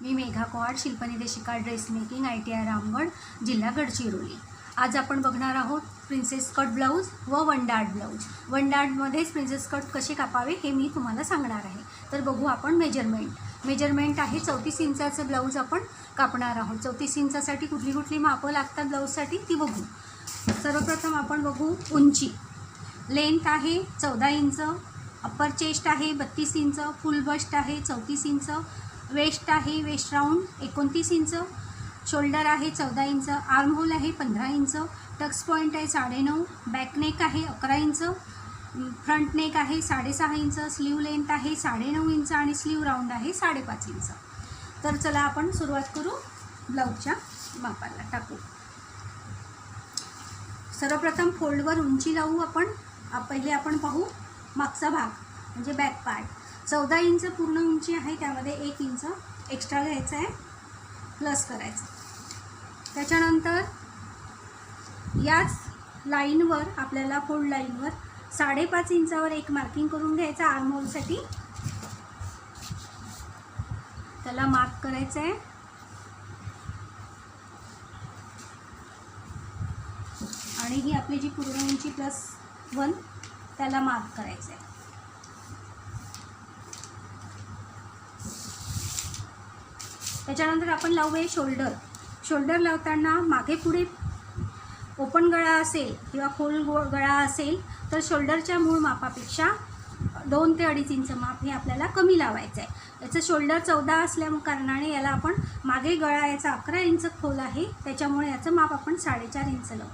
मी Megha Kohad, Shilpanidhi Shikal dress making, ITI Ramgad, जिल्हा गडचिरोली। आज आपण बघणार आहोत प्रिन्सेस कट ब्लाऊज व वन डार्ट ब्लाऊज। वन डार्टमध्येच प्रिन्सेस कट कसे कापावे हे मी तुम्हाला सांगणार आहे। तर बघू आपण मेजरमेंट आहे 34 इंचाचं ब्लाऊज आपण कापणार आहोत। 34 इंचासाठी कुठली मापं लागतात ब्लाऊजसाठी ती बघू। सर्वप्रथम आपण बघू उंची। लेंथ आहे 14 इंच, अप्पर चेस्ट आहे 32 इंच, फुल बस्ट आहे 34 इंच, वेस्ट आहे वेस्ट राऊंड 29 इंच, शोल्डर आहे 14 इंच, आर्म होल आहे 15 इंच, टक्स पॉईंट आहे 9.5, बॅक नेक आहे 11 इंच, फ्रंट नेक आहे 6.5 इंच, स्लीव लेंथ आहे 9.5 इंच आणि स्लीव राऊंड आहे 5.5 इंच। तर चला आपण सुरुवात करू ब्लाऊजच्या मापाला टाकू। सर्वप्रथम फोल्डवर उंची लावू आपण। पहिले आपण पाहू मागचा भाग म्हणजे बॅक पार्ट। 14 इंच पूर्ण उंची आहे, त्यामध्ये 1 इंच एक्स्ट्रा घ्यायचं आहे, प्लस करायचं। त्याच्यानंतर याच लाईनवर आपल्याला फोल्ड लाईनवर 5.5 इंचावर एक मार्किंग करून घ्यायचं आर्म होलसाठी। त्याला मार्क करायचं आहे आणि ही आपली जी पूर्ण उंची +1 त्याला मार्क करायचं आहे। त्याच्यानंतर आपण लावूया शोल्डर लावताना मागे पुढे ओपन गळा असेल किंवा खोल गळा असेल तर शोल्डरच्या मूळ मापापेक्षा 2 ते 2.5 इंच माप हे आपल्याला कमी लावायचं आहे। याचं शोल्डर 14 असल्या कारणाने याला आपण मागे गळा याचा 11 इंच खोल आहे, त्याच्यामुळे याचं माप आपण 4.5 इंच लावू।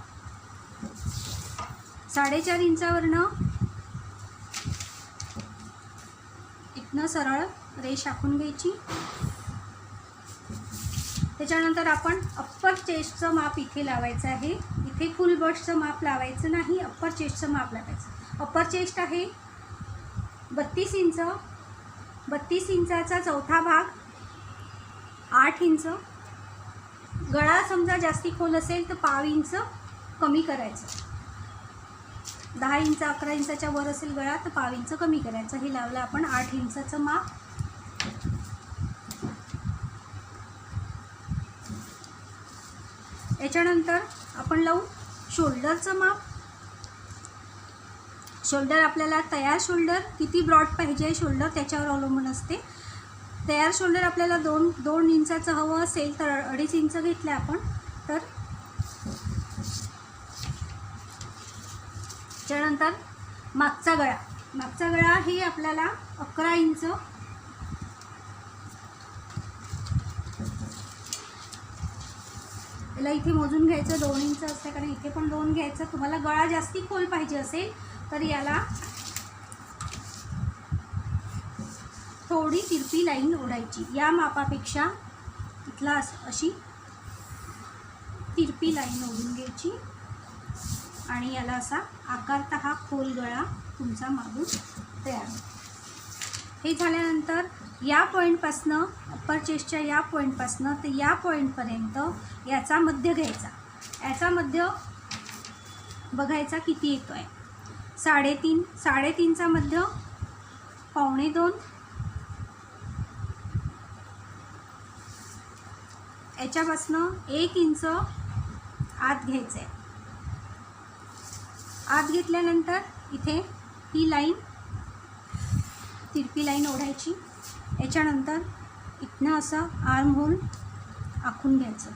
4.5 इंचावरनं इथनं सरळ रेष आखून घ्यायची। त्याच्यानंतर आपण अप्पर चेस्टचं माप इथे लावायचं आहे। इथे फुल बस्टचं माप लावायचं नाही, अप्पर चेस्टचं माप लावायचं। अप्पर चेस्ट आहे 32 इंच, 32 इंचाचा चौथा भाग 8 इंच। गळा समजा जास्ती खोल असेल तर 1/2 इंच कमी करायचं। 10 इंच 11 इंचाच्या वर असेल गळा तर 1/2 इंच कमी करायचं। हे लावलं आपण 8 इंचाचं माप। याच्यानंतर आपण लावू शोल्डरचं माप। शोल्डर आपल्याला तयार शोल्डर किती ब्रॉड पाहिजे शोल्डर त्याच्यावर अवलंबून असते। तयार शोल्डर आपल्याला 2 इंचाचं हवं असेल तर 2.5 इंच घेतलं आपण। तर त्याच्यानंतर मागचा गळा हे आपल्याला 11 इंच, याला इथे मोजून घ्यायचं 2 इंच असते कारण इथे पण 2 घ्यायचं। तुम्हाला गळा जास्ती खोल पाहिजे असेल तर याला थोडी तिरपी लाईन ओढायची। या मापापेक्षा इथला अशी तिरपी लाईन ओढून घ्यायची आणि याला असा आकारता हा खोल गळा तुमचा मागून तयार होतो। हे झाल्यानंतर या पॉईंटपासनं अप्पर चेस्टच्या या पॉईंटपासनं तर या पॉईंटपर्यंत याचा मध्य घ्यायचा। याचा मध्य बघायचा किती येतो आहे। 3.5चा मध्य 2.25, याच्यापासनं 1 इंच आत घ्यायचं आहे। आत घेतल्यानंतर इथे ही लाईन तिरपी लाईन ओढायची। याच्यानंतर इथनं असं आर्म होल आखून घ्यायचं।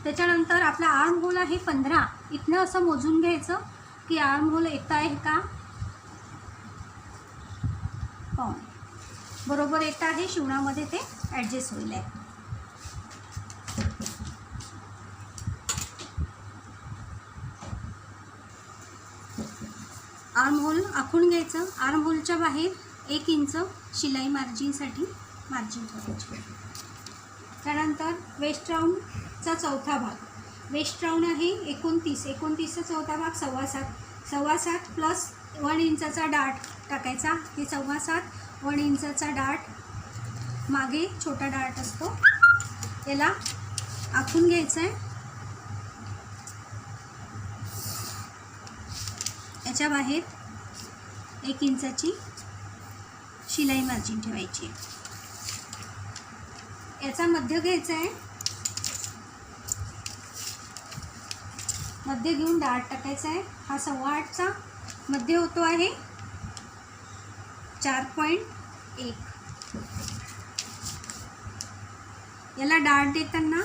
त्याच्यानंतर आपला आर्म होल आहे 15, इथनं असं मोजून घ्यायचं की आर्म होल येत आहे का, बरोबर येत आहे। शिवणामध्ये ते ॲडजस्ट होईल आहे। आर्म होल आखून घ्यायचं। आर्म होलच्या बाहेर 1 इंच शिलाई मार्जिनसाठी मार्जिन करायची। त्यानंतर वेस्ट राऊंडचा चौथा भाग, वेस्ट राऊंड आहे 29चा चौथा भाग 7.25 प्लस 1 इंचाचा डार्ट टाकायचा। हे 7.25 1 इंचाचा डार्ट मागे छोटा डार्ट असतो, याला आखून घ्यायचं आहे। याच्या बाहेर 1 इंचाची शिलाई मार्जिन ठेवायची आहे. याचा मध्य घ्यायचा आहे. मध्य घेऊन डार्ट टाकायचा आहे. हा 8.25चा मध्य होतो आहे 4.1. याला डार्ट देताना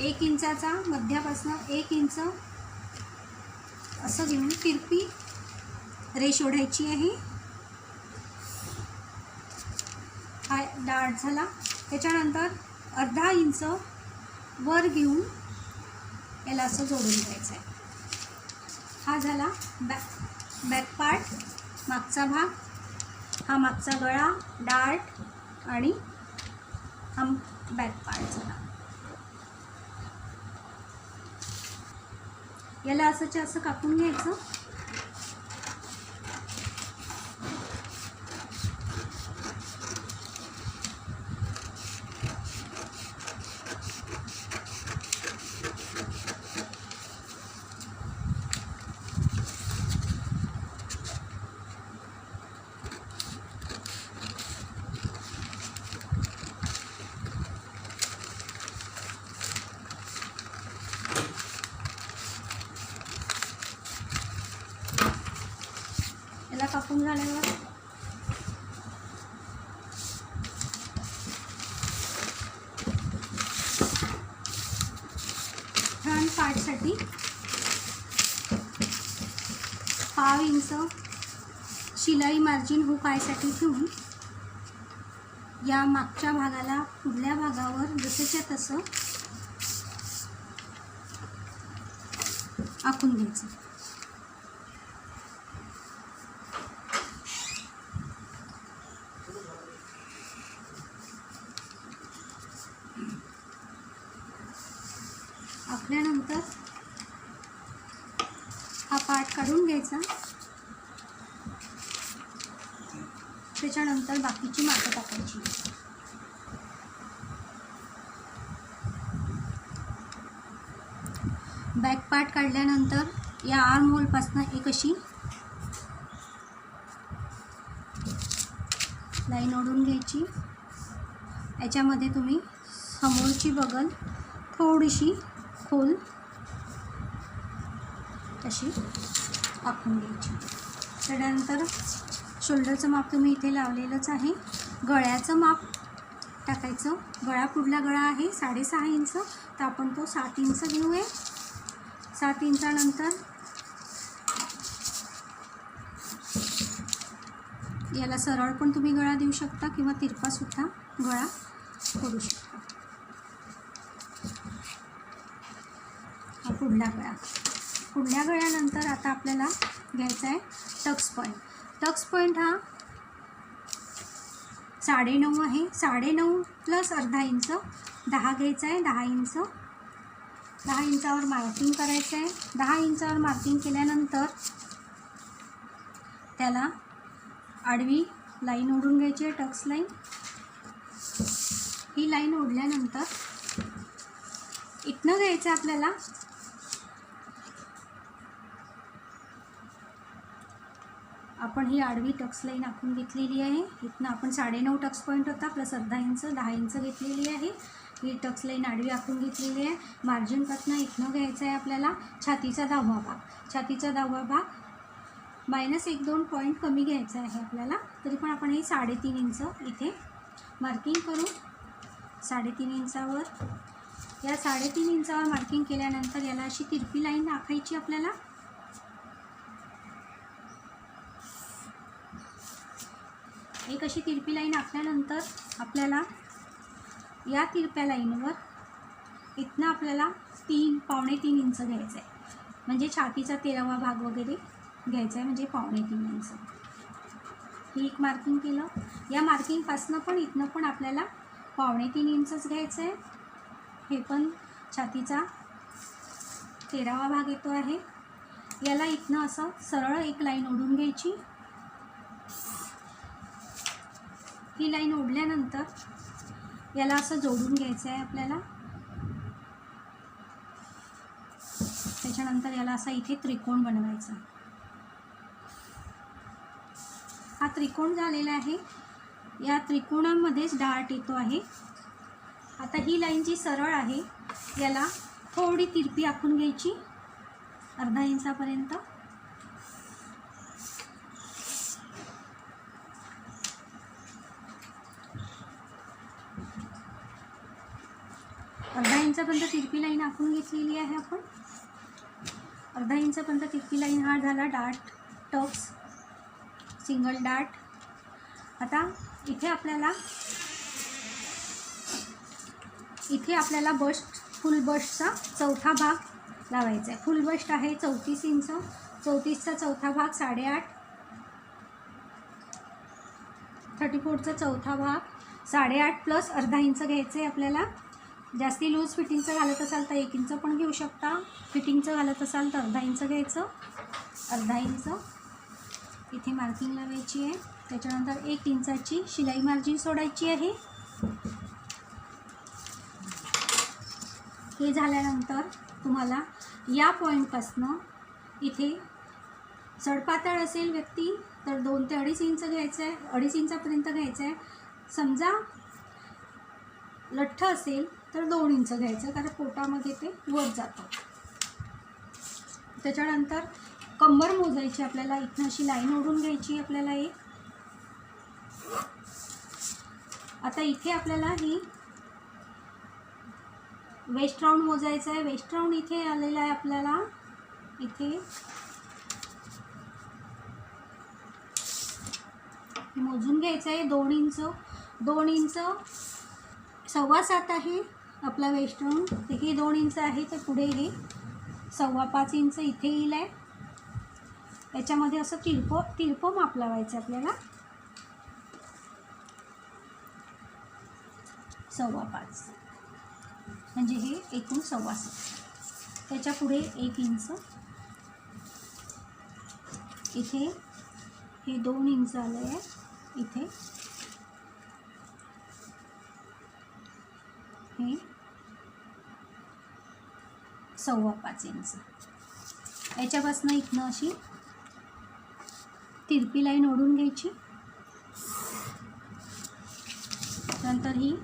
1 इंचाचा मध्यापासून 1 इंच असं घेऊन तिरपी रेष ओढायची आहे. हा डार्ट झाला. त्याच्यानंतर अर्धा इंच वर घेऊन याला असं जोडून घ्यायचं आहे. हा झाला बॅक पार्ट, मागचा भाग. हा मागचा गळा, डार्ट आणि हा बॅक पार्ट झाला. याला असंच्या असं कापून घ्यायचं. याला कापून झाल्यावर फ्रंट पार्टसाठी 1/2 इंच शिलाई मार्जिन हुक आयसाठी ठेवून या मागच्या भागाला पुढल्या भागावर जसंच्या तसं आखून घ्यायचं. आखल्यानंतर हा पार्ट काढून घ्यायचा. त्याच्यानंतर बाकीची मापं टाकायची. बॅक पार्ट काढल्यानंतर या आर्म होलपासून एक अशी लाईन ओढून घ्यायची. याच्यामध्ये तुम्ही समोरची बगल थोडीशी खोल अशी आखून घ्यायची. त्यानंतर शोल्डरचं माप तुम्ही इथे लावलेलंच आहे. गळ्याचं माप टाकायचं. गळा पुढला गळा आहे 6.5 इंच, तर आपण तो 7 इंच घेऊया. 7 इंचानंतर याला सरळ पण तुम्ही गळा देऊ शकता किंवा तिरपासुद्धा गळा करू शकता. हा पुढला गळा. पुढल्या गळ्यानंतर आता आपल्याला घ्यायचा आहे टक्स पॉईंट. टक्स पॉईंट हा 9.5 आहे. 9.5 प्लस अर्धा इंच 10 घ्यायचा आहे. 10 इंच 10 इंचावर मार्किंग करायचं आहे. 10 इंचावर मार्किंग केल्यानंतर त्याला आडवी लाईन ओढून घ्यायची आहे, टक्स लाईन. ही लाईन ओढल्यानंतर इथनं घ्यायचं आपल्याला आपण ही आडवी टक्स लाईन आखून घेतलेली आहे. इथनं आपण 9.5 टक्स पॉईंट होता प्लस अर्धा इंच 10 इंच घेतलेली आहे. ही टक्स लाईन आडवी आखून घेतलेली आहे. मार्जिनपासून इथनं घ्यायचं आहे आपल्याला छातीचा 10वा भाग. छातीचा 10वा भाग -1-2 पॉईंट कमी घ्यायचा आहे आपल्याला. तरी पण आपण हे 3.5 इंच इथे मार्किंग करू. 3.5 इंचावर या 3.5 इंचावर मार्किंग केल्यानंतर याला अशी तिरपी लाईन आखायची आपल्याला. एक अशी तिरपी लाईन आखल्यानंतर आपल्याला या तिरप्या लाईनवर इथनं आपल्याला 3-3.25 इंच घ्यायचं आहे. म्हणजे छातीचा 13वा भाग वगैरे घ्यायचा आहे, म्हणजे 3.25 इंच. ही एक मार्किंग केलं. या मार्किंगपासनं पण इथनं पण आपल्याला 3.25 इंचच घ्यायचं आहे. हे पण छातीचा 13वा भाग येतो आहे. याला इथनं असं सरळ एक लाईन ओढून घ्यायची. ही लाईन ओढल्यानंतर याला असं जोडून घ्यायचं आहे आपल्याला. त्याच्यानंतर याला असा इथे त्रिकोण बनवायचा. हा त्रिकोण झालेला आहे, या त्रिकोणामध्येच डार्ट येतो आहे. आता ही लाईन जी सरळ आहे याला थोडी तिरपी आखून घ्यायची अर्धा इंचापर्यंत. अर्धा इंचापर्यंत तिरपी लाईन आखून घेतलेली आहे आपण. अर्धा इंचापर्यंत तिरपी लाईन हा झाला डार्ट टक्स, सिंगल डार्ट. आता इथे आपल्याला बस्ट, फुल बस्टचा चौथा भाग लावायचा आहे. फुल बस्ट आहे 34 इंच, 34चा चौथा भाग 8.5, 34चा चौथा भाग 8.5 प्लस अर्धा इंच घ्यायचं आहे आपल्याला. जास्ती लूज फिटिंगचं घालत असाल तर 1 इंच पण घेऊ शकता, फिटिंगचं घालत असाल तर अर्धा इंच घ्यायचं. अर्धा इंच इथे मार्किंग लावायची आहे. त्याच्यानंतर 1 इंचाची शिलाई मार्जिन सोडायची आहे. हे झाल्यानंतर तुम्हाला या पॉईंटपासनं इथे सडपातळ असेल व्यक्ती तर 2 ते 2.5 इंच घ्यायचं आहे, 2.5 इंचापर्यंत घ्यायचं आहे. समजा लठ्ठ असेल तर 2 इंच घ्यायचं, कारण पोटामध्ये ते वर जातं. त्याच्यानंतर कंबर मोजायची आपल्याला. इथनं अशी लाईन ओढून घ्यायची आपल्याला एक. आता इथे आपल्याला ही वेस्ट राऊंड मोजायचं आहे. वेस्ट राऊंड इथे आलेला आहे आपल्याला. इथे मोजून घ्यायचं आहे 2 इंच. 2 इंच 7.25 आहे आपला वेस्ट राऊंड. हे 2 इंच आहे तर पुढे हे 5.25 इंच इथे येईल आहे. याच्यामध्ये असं तिरपं माप लावायचं आपल्याला. 5.25 म्हणजे हे एकूण 7.25. त्याच्या पुढे 1 इंच इथे हे 2 इंच आले आहे. इथे हे 5.25 इंच. याच्यापासून इथनं अशी तिरपी लाईन ओढून घ्यायची. नंतर ही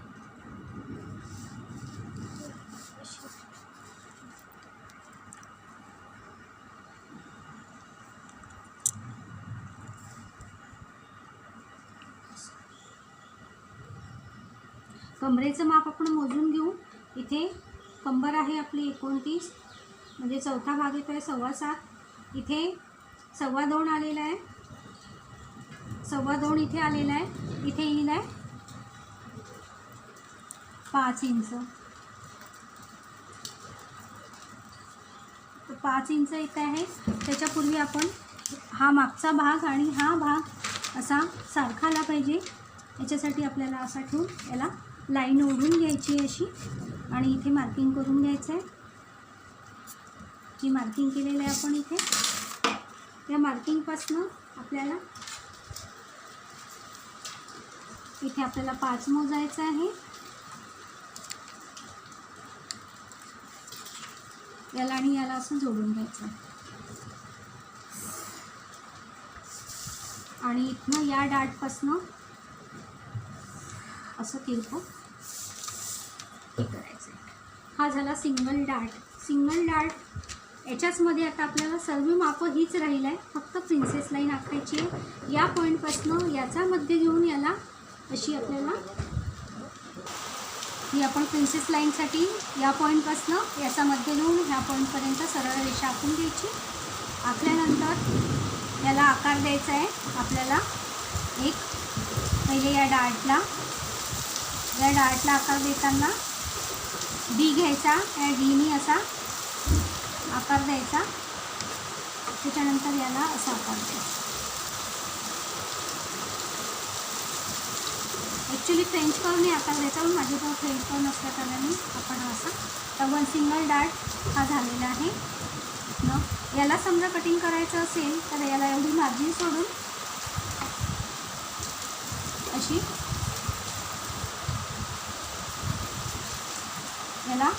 कमरेचं माप आपण मोजून घेऊ. इथे कंबर आहे आपली 29, म्हणजे चौथा भाग येतो आहे 7.25. इथे 2.25 आलेला आहे. 2.25 इथे आलेला आहे. इथे येईल आहे 5 इंच. 5 इंच इथे आहे. त्याच्यापूर्वी आपण हा मागचा भाग आणि हा भाग असा सारखा आला पाहिजे. याच्यासाठी आपल्याला असा ठेवून याला लाईन ओढून घ्यायची अशी आणि इथे मार्किंग करून घ्यायचं आहे. ही मार्किंग केलेलं आहे आपण इथे. या मार्किंगपासनं आपल्याला इथे 5 मोजायचं आहे. याला आणि याला असं जोडून घ्यायचं आणि इथनं या डार्टपासनं असं तिरपं हे करायचं आहे. हा झाला सिंगल डार्ट. सिंगल डार्ट याच्याचमध्ये आता आपल्याला सर्व मापं हीच राहील आहे. फक्त प्रिन्सेस लाईन आखायची आहे. या पॉईंटपासनं याचा मध्य घेऊन याला अशी आपल्याला ही आपण प्रिन्सेस लाईनसाठी या पॉईंटपासनं याचा मध्य घेऊन ह्या पॉईंटपर्यंत सरळ रेषा आखून घ्यायची. आखल्यानंतर याला आकार द्यायचा आहे आपल्याला. एक पहिले या डार्टला आकार देताना डी घ्यायचा. या डीने असा आकार द्यायचा. त्याच्यानंतर याला असा आकार द्यायचा. ॲक्च्युली फ्रेंच कर्वने आकार द्यायचा, पण माझ्याजवळ फ्रेंच कर्व नसल्या कारणाने आपण असा. तर 1 सिंगल डार्ट हा झालेला आहे. याला समजा कटिंग करायचं असेल तर याला एवढी मार्जिन सोडून अशी याला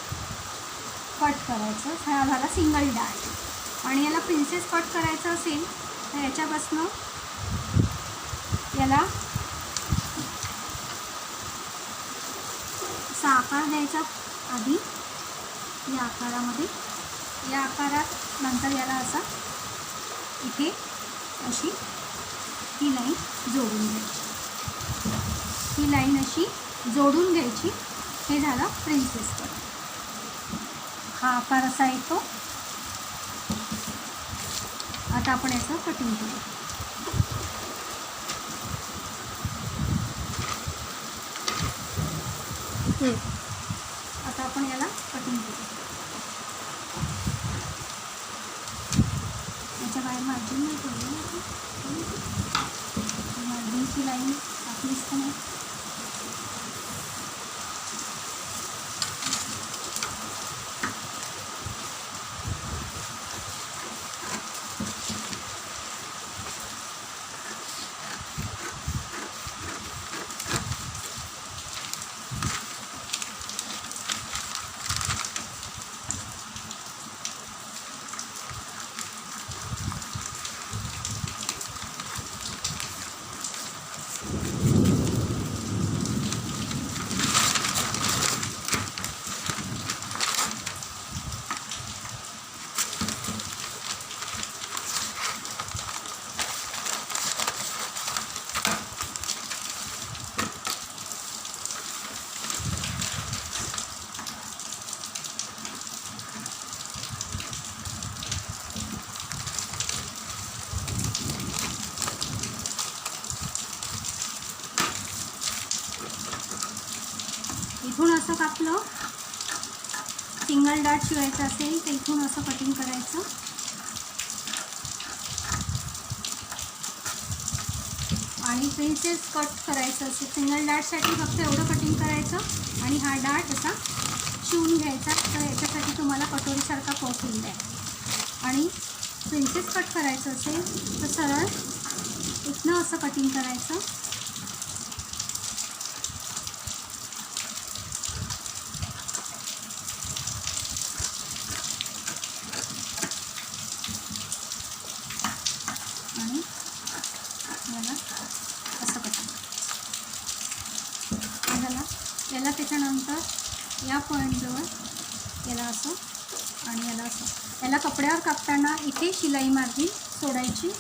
कट करायचं. हा झाला सिंगल डार्ट. आणि याला प्रिन्सेस कट करायचं असेल तर याच्यापासनं याला असा आकार द्यायचा आधी या आकारामध्ये, या आकारात नंतर याला असा इथे अशी ही लाईन जोडून घ्यायची, ही लाईन अशी जोडून घ्यायची. हे झालं प्रिन्सेस कट. हा आकार असा येतो. आता आपण याचं कटिंग करू. आता आपण याला कटिंग करू. याच्या बाहेर मार्जिन नाही ठेवलं, मार्जिनची लाईन आपलीच तर नाही. इथून असं कापलं, सिंगल डाट शिवायचं असेल तर इथून असं कटिंग करायचं. आणि प्रिन्सेस कट करायचं असेल सिंगल डाटसाठी फक्त एवढं कटिंग करायचं आणि हा डाट असा शिवून घ्यायचा. तर याच्यासाठी तुम्हाला कटोरीसारखा पफ येईल आहे. आणि प्रिन्सेस कट करायचं असेल तर सरळ इथनं असं कटिंग करायचं. आणि याला असं कटिंग याला त्याच्यानंतर या पॉईंटजवळ याला असं आणि याला असं. याला कपड्यावर कापताना इथे शिलाई मार्जिन सोडायची.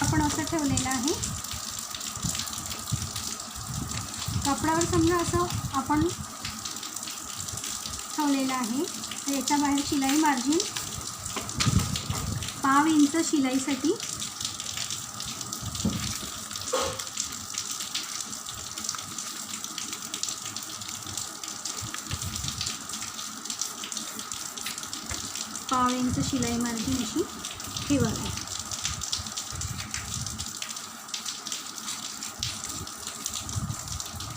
आपण असं ठेवलेलं आहे. कपड्यावर समजा असं आपण ठेवलेलं आहे तर याच्या बाहेर शिलाई मार्जिन 1/2 इंच शिलाईसाठी. पाव इंच शिलाई मार्जिन अशी ठेवावी.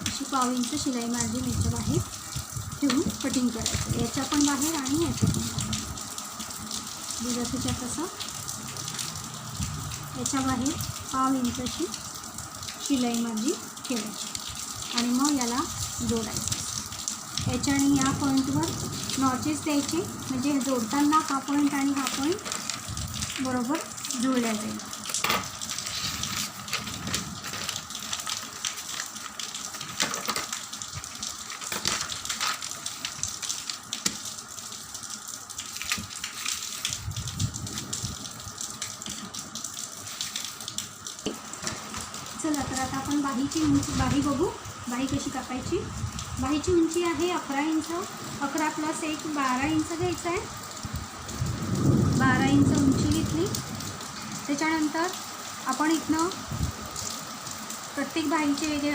अशी 1/2 इंच शिलाई मार्जिन याच्या बाहेर ठेवून कटिंग करायचं. याच्या पण बाहेर आणि याच्या पण बाहेर. जसंच्या तसं याच्या बाहेर 1/2 इंच अशी शिलाई मार्जिन ठेवायची आणि मग याला जोडायचं. याच्याने या पॉईंटवर नॉचेस द्यायचे म्हणजे जोडताना हा पॉईंट आणि हा पॉईंट बरोबर जुळल्या जाईल. चला तर आता आपण बाहीची उंची बाही बघू. बाही कशी कापायची. बाहीची उंची आहे 11 इंच. 11 + 1 12 इंच घ्यायचं आहे. 12 इंच उंची घेतली. त्याच्यानंतर आपण इथनं प्रत्येक बाहीचे वेगळे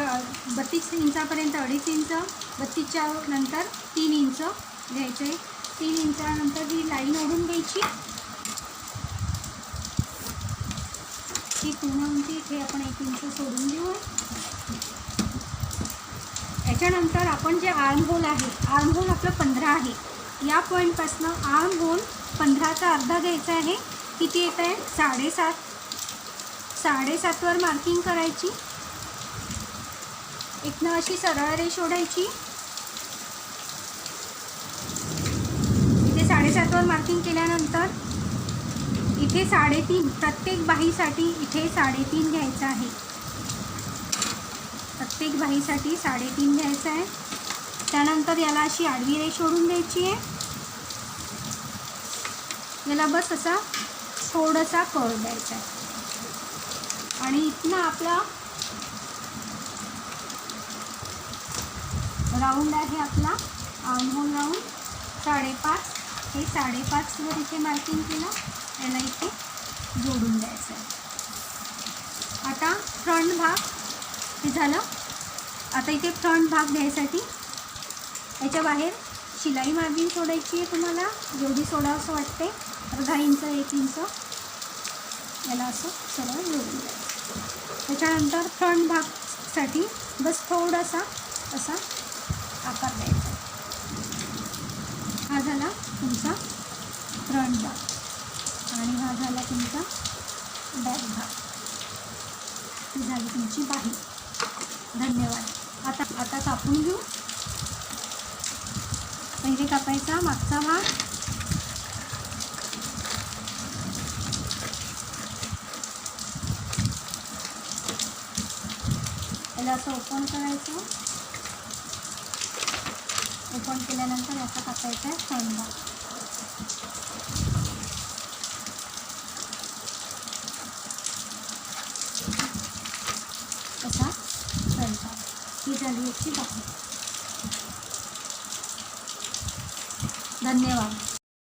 32 इंचापर्यंत 2.5 इंच, 32च्या नंतर 3 इंच घ्यायचे. 3 इंचानंतर ही लाईन ओढून घ्यायची. ही पूर्ण उंची इथे आपण 1 इंच सोडून देऊ. याच्यानंतर आपण जे आर्म होल आहे, आर्म होल आपलं 15 आहे. या पॉईंटपासून आर्म होल 15चा अर्धा घ्यायचा आहे. किती येत आहे 7.5. 7.5वर मार्किंग करायची. इथनं अशी सरळ रेष ओढायची. इथे 7.5वर मार्किंग केल्यानंतर इथे इथे 3.5, प्रत्येक बाहीसाठी इथे 3.5 घ्यायचं आहे. प्रत्येक बाहीसाठी 3.5 घ्यायचं आहे. त्यानंतर याला अशी आडवी रेष ओढून द्यायची आहे. याला बस असा थोडासा कर्व द्यायचा आहे आणि इथनं आपला राऊंड आहे आपला आर्महोल राऊंड 5.5. हे 5.5 वर इथे मार्किंग केलं. याला इथे जोडून द्यायचं आहे. आता फ्रंट भाग हे झालं. आता इथे फ्रंट भाग घ्यायसाठी याच्या बाहेर शिलाई मार्जिन सोडायची आहे. तुम्हाला जेवढी सोडावंसं वाटते, अर्धा इंच 1 इंच याला असं सरळ जोडून द्यायचं. त्याच्यानंतर फ्रंट भागसाठी बस थोडासा असा आकार द्यायचा. हा झाला तुमचा फ्रंट भाग आणि हा झाला तुमचा बॅक भाग. ही झाली तुमची बाही. धन्यवाद. आता कापून घेऊ. पहिले कापायचा मागचा भाग. याला असं ओपन करायचं. ओपन केल्यानंतर याचा कापायचा आहे फ्रंट भाग. असा फ्रंट भाग. ही झाली याची बाही. धन्यवाद.